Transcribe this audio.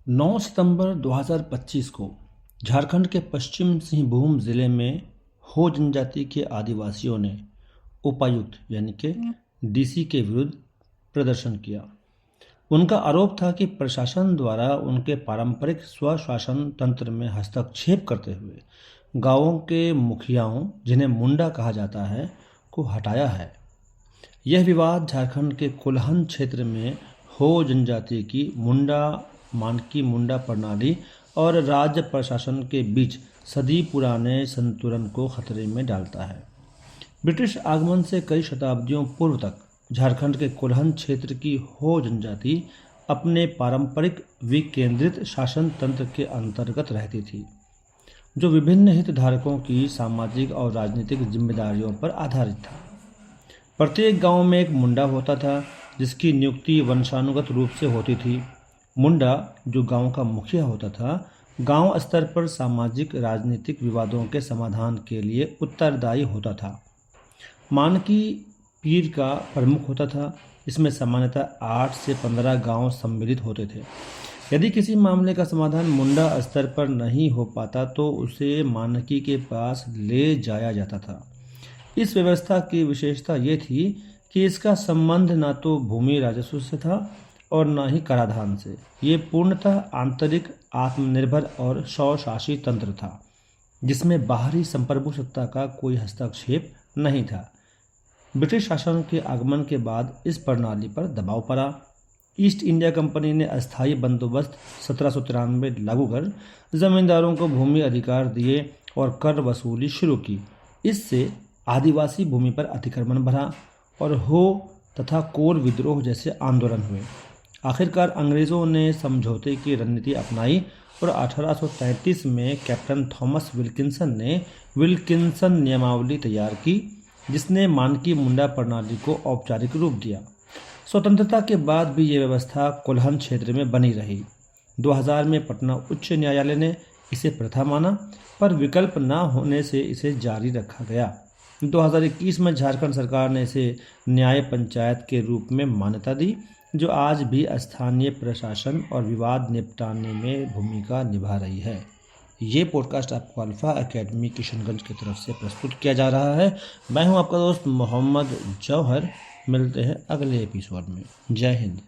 9 सितंबर 2025 को झारखंड के पश्चिम सिंहभूम जिले में हो जनजाति के आदिवासियों ने उपायुक्त यानी कि डीसी के विरुद्ध प्रदर्शन किया। उनका आरोप था कि प्रशासन द्वारा उनके पारंपरिक स्वशासन तंत्र में हस्तक्षेप करते हुए गांवों के मुखियाओं, जिन्हें मुंडा कहा जाता है, को हटाया है। यह विवाद झारखंड के कोल्हन क्षेत्र में हो जनजाति की मानकी मुंडा प्रणाली और राज्य प्रशासन के बीच सदी पुराने संतुलन को खतरे में डालता है। ब्रिटिश आगमन से कई शताब्दियों पूर्व तक झारखंड के कोल्हन क्षेत्र की हो जनजाति अपने पारंपरिक विकेंद्रित शासन तंत्र के अंतर्गत रहती थी, जो विभिन्न हितधारकों की सामाजिक और राजनीतिक जिम्मेदारियों पर आधारित था। प्रत्येक गांव में एक मुंडा होता था, जिसकी नियुक्ति वंशानुगत रूप से होती थी। मुंडा, जो गांव का मुखिया होता था, गांव स्तर पर सामाजिक राजनीतिक विवादों के समाधान के लिए उत्तरदायी होता था। मानकी पीर का प्रमुख होता था। इसमें सामान्यतः 8 से 15 गांव सम्मिलित होते थे। यदि किसी मामले का समाधान मुंडा स्तर पर नहीं हो पाता तो उसे मानकी के पास ले जाया जाता था। इस व्यवस्था की विशेषता ये थी कि इसका संबंध न तो भूमि राजस्व से था और न ही कराधान से। ये पूर्णतः आंतरिक, आत्मनिर्भर और स्वशासी तंत्र था, जिसमें बाहरी संप्रभु सत्ता का कोई हस्तक्षेप नहीं था। ब्रिटिश शासन के आगमन के बाद इस प्रणाली पर दबाव पड़ा। ईस्ट इंडिया कंपनी ने अस्थायी बंदोबस्त 1793 लागू कर जमींदारों को भूमि अधिकार दिए और कर वसूली शुरू की। इससे आदिवासी भूमि पर अतिक्रमण बढ़ा और हो तथा कोर विद्रोह जैसे आंदोलन हुए। आखिरकार अंग्रेज़ों ने समझौते की रणनीति अपनाई और 1833 में कैप्टन थॉमस विल्किंसन ने विल्किंसन नियमावली तैयार की, जिसने मानकी मुंडा प्रणाली को औपचारिक रूप दिया। स्वतंत्रता के बाद भी ये व्यवस्था कोल्हन क्षेत्र में बनी रही। 2000 में पटना उच्च न्यायालय ने इसे प्रथा माना, पर विकल्प न होने से इसे जारी रखा गया। 2021 में झारखंड सरकार ने इसे न्याय पंचायत के रूप में मान्यता दी, जो आज भी स्थानीय प्रशासन और विवाद निपटाने में भूमिका निभा रही है। ये पॉडकास्ट आपको अल्फा एकेडमी किशनगंज की तरफ से प्रस्तुत किया जा रहा है। मैं हूं आपका दोस्त मोहम्मद जौहर। मिलते हैं अगले एपिसोड में। जय हिंद।